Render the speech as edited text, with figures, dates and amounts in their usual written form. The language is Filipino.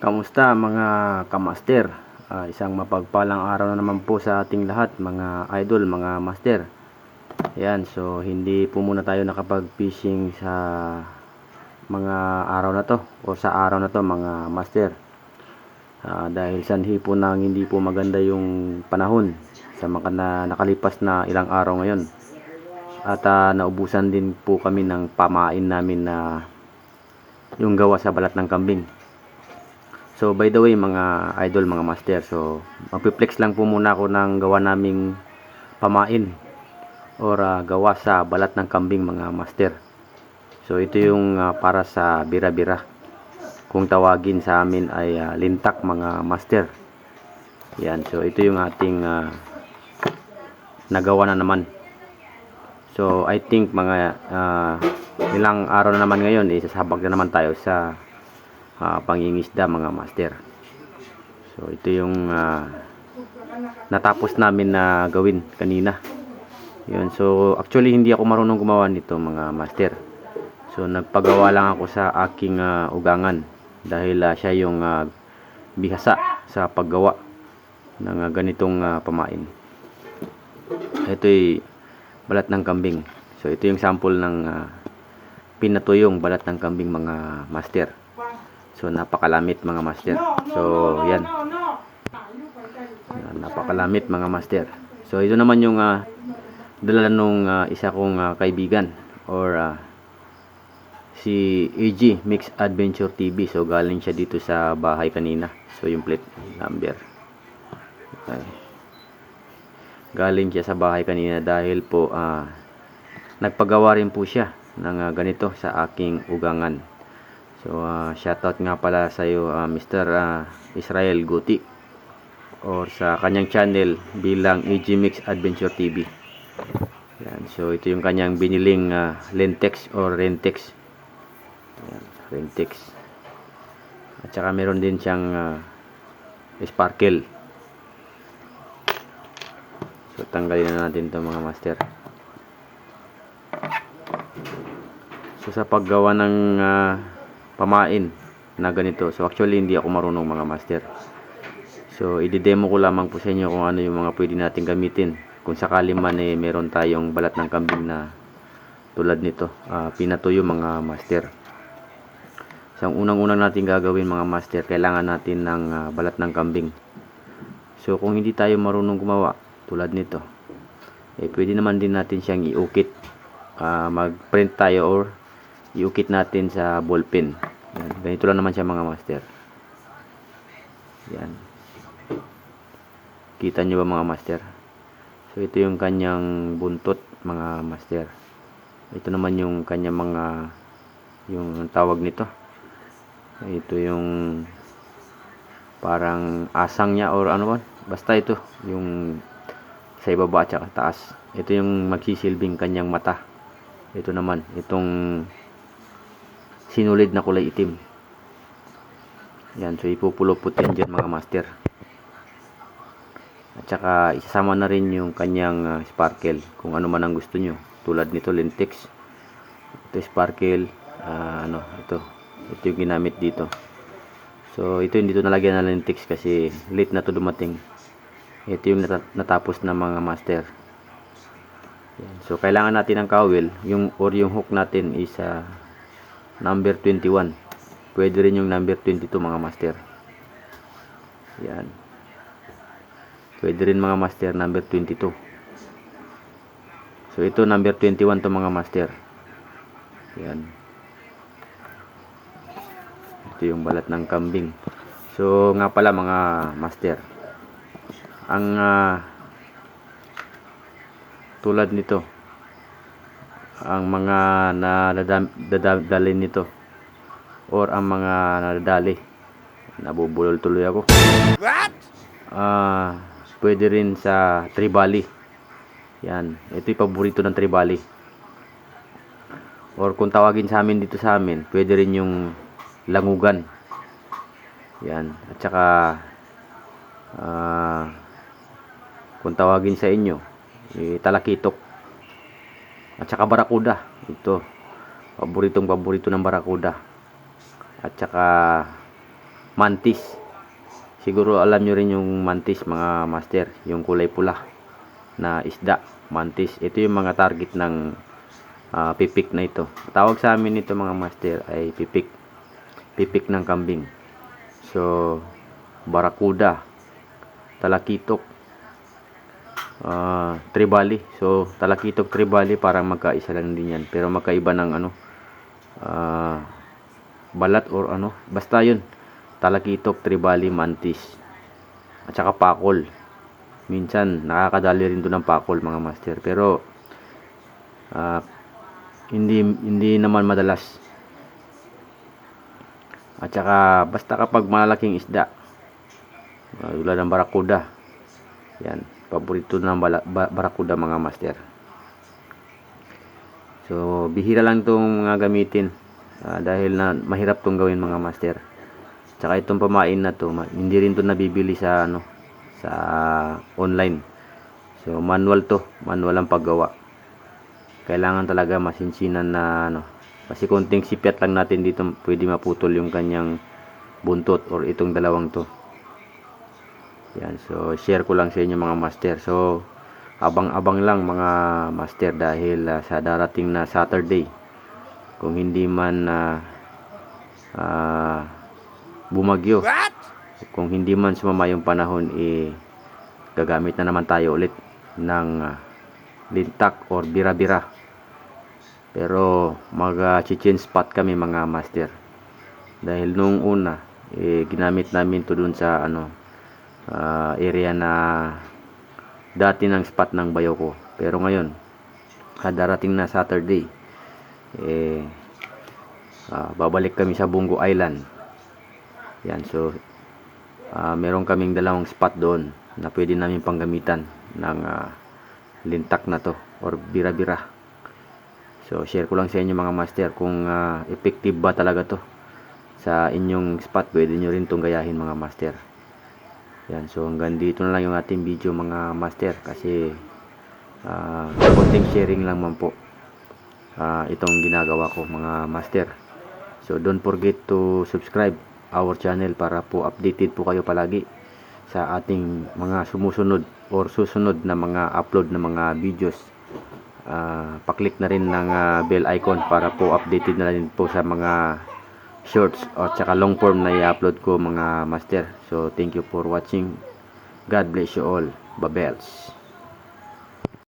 Kamusta mga kamaster? Isang mapagpalang araw na naman po sa ating lahat mga idol, mga master. Ayan, so hindi po muna tayo nakapag-fishing sa mga araw na to o sa araw na to mga master. Dahil sanhi po nang hindi po maganda yung panahon sa mga nakalipas na ilang araw ngayon. At naubusan din po kami ng pamain namin na yung gawa sa balat ng kambing. So by the way mga idol, mga master, so magpi-flex lang po muna ako ng gawa naming pamain or gawa sa balat ng kambing mga master. So ito yung para sa bira-bira. Kung tawagin sa amin ay lintak mga master. Yan, so ito yung ating nagawa na naman. So I think mga ilang araw na naman ngayon, sasabak na naman tayo sa pangingisda mga master. So ito yung natapos namin na gawin kanina. Yun, so actually hindi ako marunong gumawa nito mga master. So nagpagawa lang ako sa aking ugangan dahil siya yung bihasa sa paggawa ng ganitong pamain. Ito'y balat ng kambing. So ito yung sample ng pinatuyong balat ng kambing mga master. So napakalamit mga master. So yan. Napakalamit mga master. So ito naman yung dala nung isa kong kaibigan or si AG Mix Adventure TV. So galing siya dito sa bahay kanina. So yung plate number. Okay. Galing siya sa bahay kanina dahil po nagpagawa rin po siya ng ganito sa aking ugangan. So shoutout nga pala sa iyo Mr. Israel Guti or sa kanyang channel bilang AG Mix Adventure TV. Yan, so ito yung kanyang biniling Lentex or Rentex. Yan, Rentex. At saka meron din siyang sparkle. So tanggalin na natin ito mga master. So sa paggawa ng pamain na ganito, so actually hindi ako marunong mga master. So i-demo ko lamang po sa inyo kung ano yung mga pwede natin gamitin kung sakali man meron tayong balat ng kambing na tulad nito, pinatuyo mga master. So ang unang-unang natin gagawin mga master, kailangan natin ng balat ng kambing. So kung hindi tayo marunong gumawa tulad nito, pwede naman din natin siyang iukit. Mag-print tayo or iukit natin sa ballpen. Yan. Ganito lang naman siya mga master. Yan. Kita nyo ba mga master? So ito yung kanyang buntot mga master. Ito naman yung kanyang mga yung tawag nito. Ito yung parang asang niya or ano ba? Basta ito yung sa ibaba at saka taas. Ito yung magsisilbing kanyang mata. Ito naman itong sinulid na kulay itim. Yan, so ipupuluputin dyan mga master. At saka isasama na rin yung kanyang sparkle kung ano man ang gusto nyo. Tulad nito Lentex. Ito sparkle. Ito yung ginamit dito. So ito hindi ito nalagyan ng Lentex kasi late na to dumating. Ito yung natapos na mga master. Yan. So kailangan natin ng kawil. Yung hook natin is number 21. Pwede rin yung number 22 mga master. Yan. Pwede rin mga master number 22. So ito number 21 to mga master. Yan. Ito yung balat ng kambing. So nga pala mga master, ang tulad nito, ang mga nadadalin nito or ang mga nadadali, nabubulol tuloy ako. What? Pwede rin sa tribali. Yan, ito yung paborito ng tribali. Or kung tawagin sa amin dito sa amin, pwede rin yung langugan. Yan, at saka kung tawagin sa inyo, talakitok. At saka barakuda. Ito, paborito ng barakuda. At saka mantis. Siguro alam nyo rin yung mantis mga master, yung kulay pula na isda, mantis. Ito yung mga target ng pipik na ito. Tawag sa amin ito mga master ay pipik. Pipik ng kambing. So, barakuda, talakitok, tribali. So, talakitok, tribali parang magkaisa lang din yan. Pero magkaiba ng balat or basta yun. Talakitok, tribali, mantis. At saka pakol. Minsan, nakakadali rin doon ng pakol mga master. Pero, hindi naman madalas. At saka, basta kapag malaking isda, tulad ng barakuda. Yan, paborito ng barakuda mga master. So, bihira lang itong mga gamitin. Dahil na mahirap itong gawin mga master. Tsaka itong pamain na to, hindi rin to nabibili sa sa online. So manual to, manual ang paggawa. Kailangan talaga masinsinan na kasi konting sipyat lang natin dito pwede maputol yung kanyang buntot or itong dalawang to. Yan, so share ko lang sa inyo mga master. So abang-abang lang mga master dahil sa darating na Saturday, kung hindi man bumagyo, kung hindi man sumama yung panahon, gagamit na naman tayo ulit ng lintak or bira-bira. Pero mag-change spot kami mga master, dahil nung una ginamit namin to dun sa area na dati ng spot ng bayo ko. Pero ngayon darating na Saturday, babalik kami sa Bungo Island. Yan, so meron kaming dalawang spot doon na pwede namin panggamitan ng lintak na to or bira-bira. So share ko lang sa inyo mga master kung effective ba talaga to sa inyong spot. Pwede nyo rin itong gayahin mga master. Yan, so hanggang dito na lang yung ating video mga master, kasi konting sharing lang man po itong ginagawa ko mga master. So don't forget to subscribe our channel para po updated po kayo palagi sa ating mga sumusunod or susunod na mga upload na mga videos. Paklik na rin ng bell icon para po updated na rin po sa mga shorts at saka long form na i-upload ko mga master. So thank you for watching. God bless you all. Babels.